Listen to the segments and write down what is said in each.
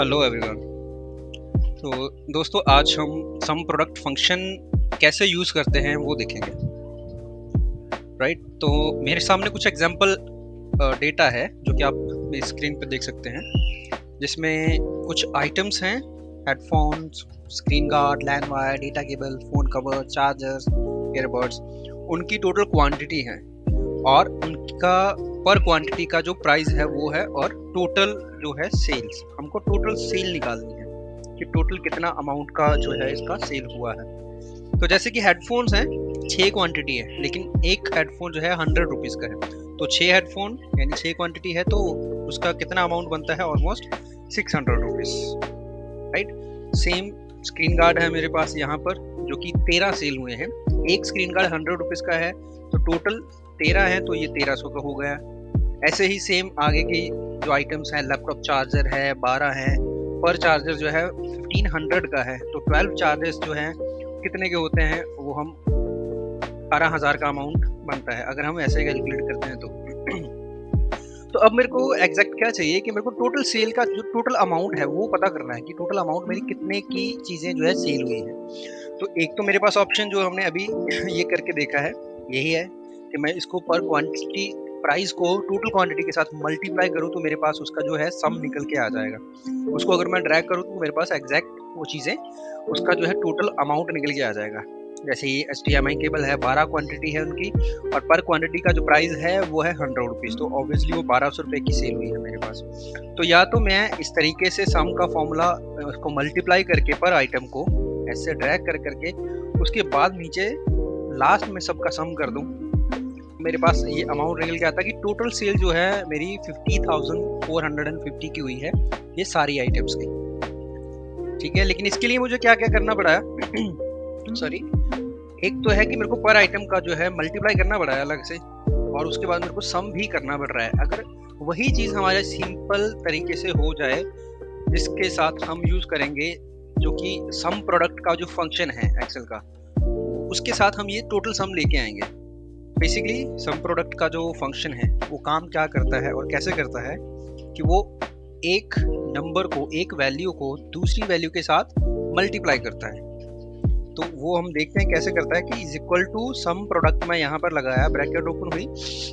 Hello everyone. तो दोस्तों आज हम सम प्रोडक्ट फंक्शन कैसे यूज़ करते हैं वो देखेंगे। राइट, तो मेरे सामने कुछ एग्जांपल डेटा है जो कि आप मेरी स्क्रीन पर देख सकते हैं, जिसमें कुछ आइटम्स हैं: headphones, screen guard, LAN wire, data cable, phone cover, chargers, earbuds. उनकी टोटल क्वांटिटी है और उनका पर क्वांटिटी का जो प्राइस है वो है, और टोटल जो है सेल्स। हमको टोटल सेल निकालनी है कि टोटल कितना अमाउंट का जो है इसका सेल हुआ है। तो जैसे कि हेडफोन्स हैं, 6 क्वांटिटी है, लेकिन एक हेडफोन जो है 100 रुपीज़ का है। तो 6 हेडफोन यानी 6 क्वांटिटी है, तो उसका कितना अमाउंट बनता है? Almost 600 rupees. Right. Same screen guard है मेरे पास यहाँ पर, जो कि 13 सेल हुए हैं। एक स्क्रीन गार्ड 100 रुपीज़ का है, तो टोटल 13 है, तो ये 1300 का हो गया। ऐसे ही सेम आगे की जो आइटम्स हैं, लैपटॉप चार्जर है 12 है, पर चार्जर जो है 1500 का है, तो 12 चार्जर्स जो हैं कितने के होते हैं? वो हम 12,000 का अमाउंट बनता है अगर हम ऐसे कैलकुलेट करते हैं तो। तो अब मेरे को एग्जैक्ट क्या चाहिए कि मेरे को टोटल सेल का जो टोटल अमाउंट है वो पता करना है कि टोटल अमाउंट मेरी कितने की चीज़ें जो है सेल हुई है। तो एक तो मेरे पास ऑप्शन जो हमने अभी ये करके देखा है, यही है कि मैं इसको पर क्वांटिटी प्राइस को टोटल क्वांटिटी के साथ मल्टीप्लाई करूँ तो मेरे पास उसका जो है सम निकल के आ जाएगा। उसको अगर मैं ड्रैग करूँ तो मेरे पास एग्जैक्ट वो चीज़ें, उसका जो है टोटल अमाउंट निकल के आ जाएगा। जैसे ये HDMI केबल है, 12 क्वांटिटी है उनकी, और पर क्वांटिटी का जो प्राइस है वो है 100 रुपीज़, तो ऑब्वियसली वो 1200 रुपये की सेल हुई है मेरे पास। तो या तो मैं इस तरीके से सम का फॉर्मूला उसको मल्टीप्लाई करके पर आइटम को ऐसे ड्रैग कर करके उसके बाद नीचे लास्ट में सबका सम कर दूं, मेरे पास ये अमाउंट निकल के आता कि टोटल सेल जो है मेरी 50,450 की हुई है, ये सारी आइटम्स की। ठीक है, लेकिन इसके लिए मुझे क्या क्या करना पड़ा है सॉरी, एक तो है कि मेरे को पर आइटम का जो है मल्टीप्लाई करना पड़ा है अलग से, और उसके बाद मेरे को सम भी करना पड़ रहा है। अगर वही चीज़ हमारे सिंपल तरीके से हो जाए, जिसके साथ हम यूज़ करेंगे जो कि सम प्रोडक्ट का जो फंक्शन है एक्सेल का, उसके साथ हम ये टोटल सम लेके आएंगे। बेसिकली सम प्रोडक्ट का जो फंक्शन है वो काम क्या करता है और कैसे करता है कि वो एक नंबर को, एक वैल्यू को दूसरी वैल्यू के साथ मल्टीप्लाई करता है। तो वो हम देखते हैं कैसे करता है कि is equal to sum product में यहाँ पर लगाया, ब्रैकेट ओपन हुई,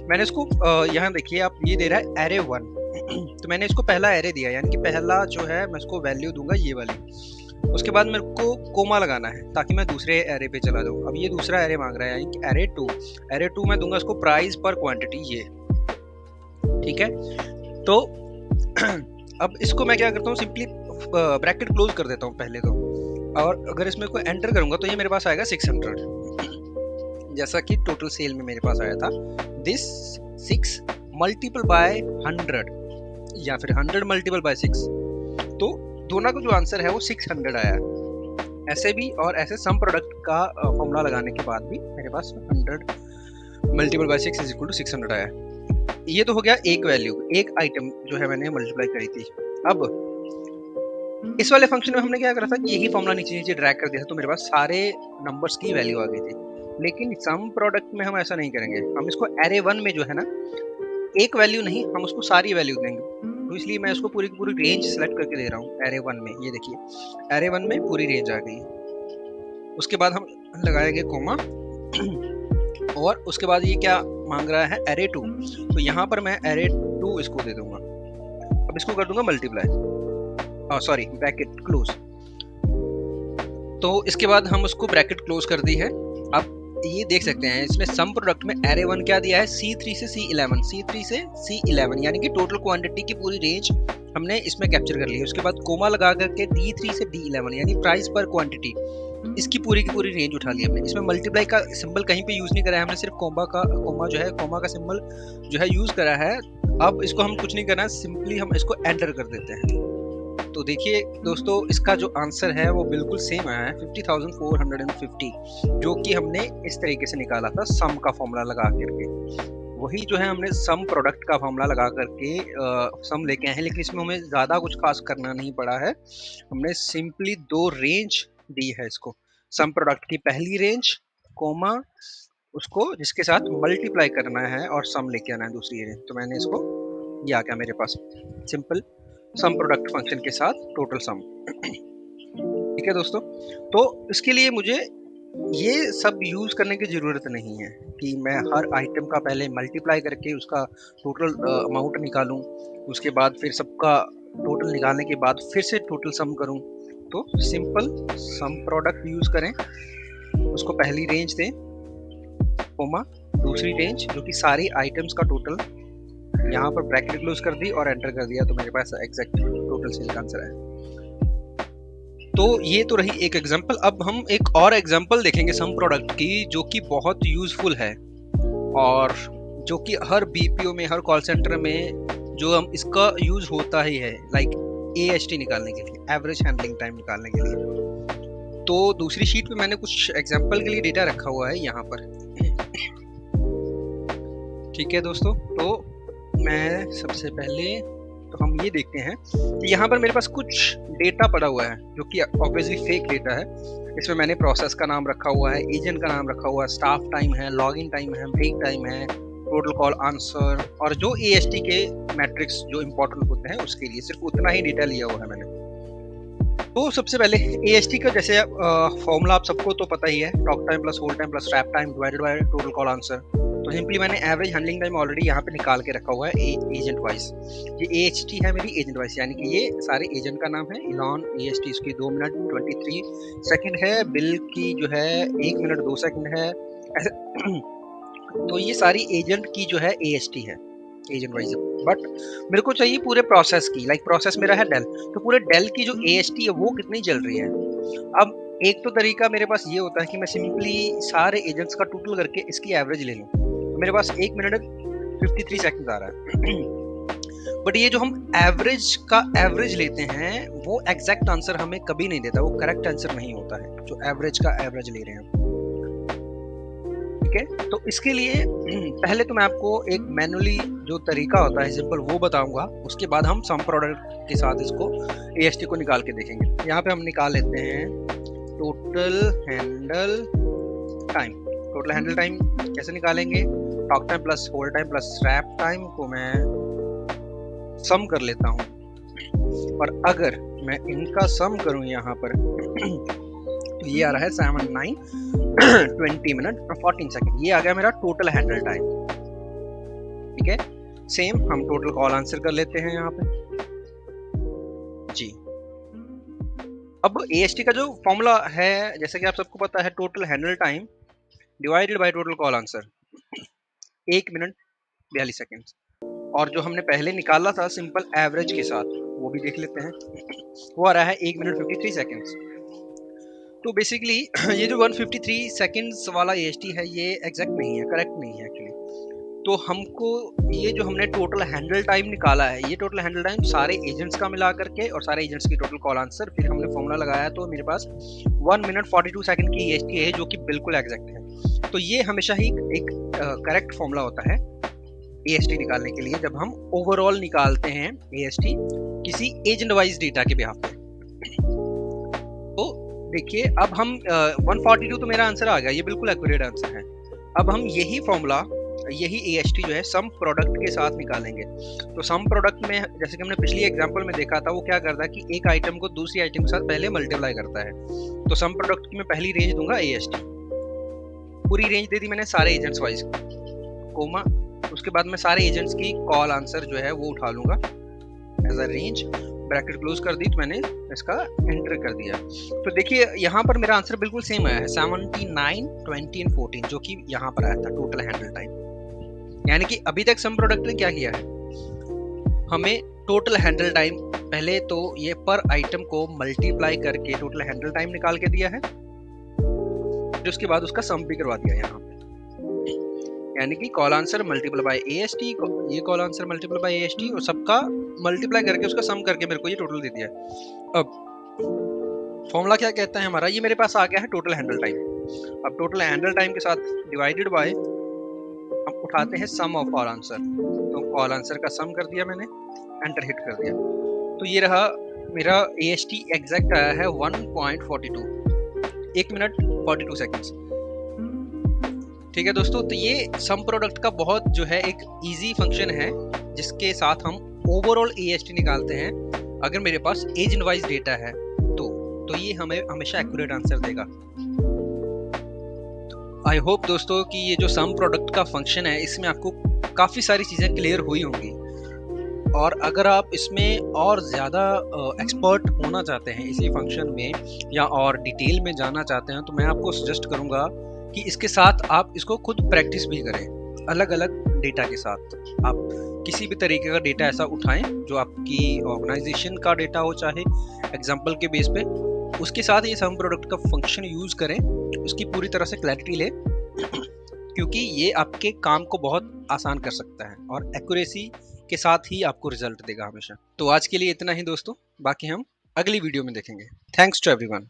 मैंने इसको यहाँ देखिए आप, ये दे रहा है एरे 1 तो मैंने इसको पहला एरे दिया, यानी कि पहला जो है मैं इसको वैल्यू दूंगा ये वाली। उसके बाद मेरे को कोमा लगाना है ताकि मैं दूसरे एरे पे चला जाऊँ। अब ये दूसरा एरे मांग रहा है, यानी कि एरे 2 मैं दूंगा इसको प्राइस पर क्वांटिटी ये। ठीक है, तो अब इसको मैं क्या करता हूँ, सिंपली ब्रैकेट क्लोज कर देता हूँ पहले तो, और अगर इसमें कोई एंटर करूंगा तो ये मेरे पास आएगा 600, जैसा कि टोटल सेल में मेरे पास आया था। दिस 6 मल्टीपल बाय 100 या फिर 100 मल्टीपल बाय 6, तो दोनों का जो आंसर है वो 600 आया। ऐसे भी और ऐसे सम प्रोडक्ट का फॉर्मूला लगाने के बाद भी मेरे पास 100 multiple by 6 is equal to 600 आया। ये तो हो गया एक वैल्यू, एक आइटम जो है मैंने मल्टीप्लाई करी थी। अब इस वाले फंक्शन में हमने क्या करा था कि यही फॉर्मूला नीचे नीचे ड्रैग कर दिया था, तो मेरे पास सारे नंबर्स की वैल्यू आ गई थी। लेकिन सम प्रोडक्ट में हम ऐसा नहीं करेंगे, हम इसको एरे 1 में जो है ना, एक वैल्यू नहीं, हम उसको सारी वैल्यू देंगे। तो इसलिए मैं उसको पूरी की पूरी रेंज सेलेक्ट करके दे रहा हूँ एरे 1 में। ये देखिए एरे 1 में पूरी रेंज आ गई। उसके बाद हम लगाएंगे कोमा, और उसके बाद ये क्या मांग रहा है, एरे 2, तो यहाँ पर मैं एरे 2 इसको दे दूंगा। अब इसको कर दूंगा मल्टीप्लाई, सॉरी ब्रैकेट क्लोज। तो इसके बाद हम उसको ब्रैकेट क्लोज कर दी है। अब ये देख सकते हैं इसमें सम प्रोडक्ट में एरे 1 क्या दिया है, C3 से C11, C3 से C11, यानी कि टोटल क्वांटिटी की पूरी रेंज हमने इसमें कैप्चर कर ली है। उसके बाद कोमा लगा करके D3 से D11, यानी प्राइस पर क्वांटिटी, इसकी पूरी की पूरी रेंज उठा ली हमने। इसमें मल्टीप्लाई का सिंबल कहीं पे यूज नहीं करा है हमने, सिर्फ कोमा का सिंबल जो है यूज करा है। अब इसको हम कुछ नहीं करना है, सिंपली हम इसको एंटर कर देते हैं। तो देखिए दोस्तों, इसका जो आंसर है वो बिल्कुल सेम आया है, 50,450, जो कि हमने इस तरीके से निकाला था सम का फॉर्मूला लगा करके। वही जो है हमने सम प्रोडक्ट का फॉर्मूला लगा करके सम लेके आए हैं, लेकिन इसमें हमें ज़्यादा कुछ खास करना नहीं पड़ा है। हमने सिंपली 2 रेंज दी है इसको, सम प्रोडक्ट की पहली रेंज, कोमा, उसको जिसके साथ मल्टीप्लाई करना है और सम लेके आना है दूसरी रेंज। तो मैंने इसको, ये आ गया मेरे पास सिंपल सम प्रोडक्ट फंक्शन के साथ टोटल सम। ठीक है दोस्तों, तो इसके लिए मुझे ये सब यूज करने की जरूरत नहीं है कि मैं हर आइटम का पहले मल्टीप्लाई करके उसका टोटल अमाउंट निकालूं, उसके बाद फिर सबका टोटल निकालने के बाद फिर से टोटल सम करूं। तो सिंपल सम प्रोडक्ट यूज करें, उसको पहली रेंज दें, कोमा दूसरी रेंज जो कि सारी आइटम्स का टोटल, यहाँ पर ब्रैकेट क्लोज कर दी और एंटर कर दिया, तो मेरे पास एग्जैक्ट टोटल सेल का आंसर है। तो ये तो रही एक एग्जांपल। अब हम एक और एग्जांपल देखेंगे सम प्रोडक्ट की, जो कि बहुत यूजफुल है और जो कि हर बीपीओ में, हर कॉल सेंटर में जो हम इसका यूज होता ही है, लाइक एएसटी निकालने के लिए, एवरेज हैंडलिंग टाइम निकालने के लिए। तो दूसरी शीट पे मैंने कुछ एग्जांपल के लिए डेटा रखा हुआ है यहाँ पर। ठीक है दोस्तों, तो मैं सबसे पहले तो हम ये देखते हैं कि यहाँ पर मेरे पास कुछ डेटा पड़ा हुआ है जो कि ऑब्वियसली फेक डेटा है। इसमें मैंने प्रोसेस का नाम रखा हुआ है, एजेंट का नाम रखा हुआ है, स्टाफ टाइम है, लॉगिन टाइम है, ब्रेक टाइम है, टोटल कॉल आंसर और जो एएसटी के मैट्रिक्स जो इंपॉर्टेंट होते हैं उसके लिए सिर्फ उतना ही डेटा लिया हुआ है मैंने। तो सबसे पहले एएसटी का जैसे फॉर्मूला आप सबको तो पता ही है, talk time plus hold time plus wrap time divided by total call answer. तो सिंपली मैंने एवरेज हैंडलिंग टाइम ऑलरेडी यहाँ पे निकाल के रखा हुआ है एजेंट वाइज। ये एएचटी है मेरी एजेंट वाइज, यानी कि ये सारे एजेंट का नाम है। इलॉन एएचटी इसकी 2 मिनट 23 सेकंड है, बिल की जो है 1 मिनट 2 सेकंड है, ऐसे। तो ये सारी एजेंट की जो है एएचटी है एजेंट वाइज। बट मेरे को चाहिए पूरे प्रोसेस की, लाइक प्रोसेस मेरा है डेल, तो पूरे डेल की जो एएचटी है वो कितनी चल रही है। अब एक तो तरीका मेरे पास ये होता है कि मैं सिंपली सारे एजेंट्स का टोटल करके इसकी एवरेज ले लूँ। मेरे पास 1 मिनट 53 सेकंड आ रहा है। बट ये जो हम एवरेज का एवरेज लेते हैं वो एग्जैक्ट आंसर हमें कभी नहीं देता, वो करेक्ट आंसर नहीं होता है जो एवरेज का एवरेज ले रहे हैं। ठीक है, तो इसके लिए पहले तो मैं आपको एक मैनुअली जो तरीका होता है सिंपल वो बताऊंगा, उसके बाद हम सम प्रोडक्ट के साथ इसको एएसटी को निकाल के देखेंगे। यहाँ पे हम निकाल लेते हैं total handle time. Total handle time कैसे निकालेंगे, talk time plus hold time plus wrap time को मैं सम कर लेता हूँ, और अगर मैं इनका सम करूँ यहाँ पर तो ये आ रहा है 7 9 20 मिनट 14 सेकंड। ये आ गया मेरा टोटल हैंडल टाइम। ठीक है, सेम हम टोटल कॉल आंसर कर लेते हैं यहाँ पे जी। अब एएसटी का जो फॉर्मूला है, जैसे कि आप सबको पता है, total handle time divided by total call answer, 1 minute 42 second. और जो हमने पहले निकाला था सिंपल एवरेज के साथ, वो भी देख लेते हैं, वो आ रहा है 1 मिनट 53 सेकंड्स। तो बेसिकली ये जो 153 सेकंड्स वाला एएसटी है ये एग्जैक्ट नहीं है, करेक्ट नहीं है एक्चुअली। तो हमको ये जो हमने टोटल हैंडल टाइम निकाला है, ये टोटल हैंडल टाइम सारे एजेंट्स का मिला करके और सारे एजेंट्स की टोटल कॉल आंसर, फिर हमने फॉर्मूला लगाया तो मेरे पास 1 मिनट 42 सेकंड की एएसटी है जो कि बिल्कुल एग्जैक्ट है। तो ये हमेशा ही एक करेक्ट फॉर्मूला होता है एएसटी निकालने के लिए, जब हम ओवरऑल निकालते हैं एएसटी किसी एजेंट वाइज डेटा के बिहाफ पे। तो देखिए, अब हम 142 तो मेरा आंसर आ गया, ये बिल्कुल एक्यूरेट आंसर है। अब हम यही फॉर्मूला, यही एएसटी जो है सम प्रोडक्ट के साथ निकालेंगे। तो सम प्रोडक्ट में जैसे कि हमने पिछली एग्जांपल में देखा था, वो क्या करता है कि एक आइटम को दूसरी आइटम के साथ पहले मल्टीप्लाई करता है। तो सम प्रोडक्ट की मैं पहली रेंज दूंगा एएसटी, पूरी रेंज दे दी मैंने सारे एजेंट्स वाइज, कोमा, उसके बाद मैं सारे एजेंट्स की कॉल आंसर जो है वो उठा लूंगा as a range, bracket close कर दी, तो मैंने इसका एंटर कर दिया। तो देखिए यहाँ पर मेरा आंसर बिल्कुल सेम आया है, 79 20 एंड 14, जो कि यहाँ पर आया था टोटल हैंडल टाइम। यानी कि अभी तक सम प्रोडक्ट ने क्या किया है, हमें टोटल हैंडल टाइम पहले तो ये पर आइटम को मल्टीप्लाई करके टोटल हैंडल टाइम निकाल के दिया है, फिर उसके बाद उसका सम भी करवा दिया यहाँ पे, यानी कि call answer multiple by AST, ये call answer multiple by AST, और सबका मल्टीप्लाई करके उसका सम करके मेरे को ये टोटल दे दिया। अब फॉर्मूला क्या कहता है हमारा, ये मेरे पास आ गया है टोटल हैंडल टाइम। अब टोटल हैंडल टाइम के साथ डिवाइडेड बाय हम उठाते हैं सम ऑफ कॉल आंसर, तो कॉल आंसर का सम कर दिया मैंने, एंटर हिट कर दिया। तो ये रहा मेरा एएसटी एग्जैक्ट आया है 1.42, 1 मिनट 42 सेकंड्स। ठीक है दोस्तों, तो ये सम प्रोडक्ट का बहुत जो है एक इजी फंक्शन है जिसके साथ हम ओवरऑल एएसटी निकालते हैं अगर मेरे पास एज वाइज डेटा है तो ये हमें हमेशा एक्यूरेट आंसर देगा। आई होप दोस्तों कि ये जो सम प्रोडक्ट का फंक्शन है इसमें आपको काफ़ी सारी चीज़ें क्लियर हुई होंगी, और अगर आप इसमें और ज़्यादा एक्सपर्ट होना चाहते हैं इसी फंक्शन में या और डिटेल में जाना चाहते हैं, तो मैं आपको सजेस्ट करूँगा कि इसके साथ आप इसको खुद प्रैक्टिस भी करें। अलग अलग डेटा के साथ आप किसी भी तरीके का डेटा ऐसा उठाएं जो आपकी ऑर्गेनाइजेशन का डेटा हो, चाहे एग्जाम्पल के बेस पे, उसके साथ ये सम प्रोडक्ट का फंक्शन यूज़ करें, उसकी पूरी तरह से क्लैरिटी लें क्योंकि ये आपके काम को बहुत आसान कर सकता है और एक्यूरेसी के साथ ही आपको रिजल्ट देगा हमेशा। तो आज के लिए इतना ही दोस्तों, बाकी हम अगली वीडियो में देखेंगे। Thanks to everyone.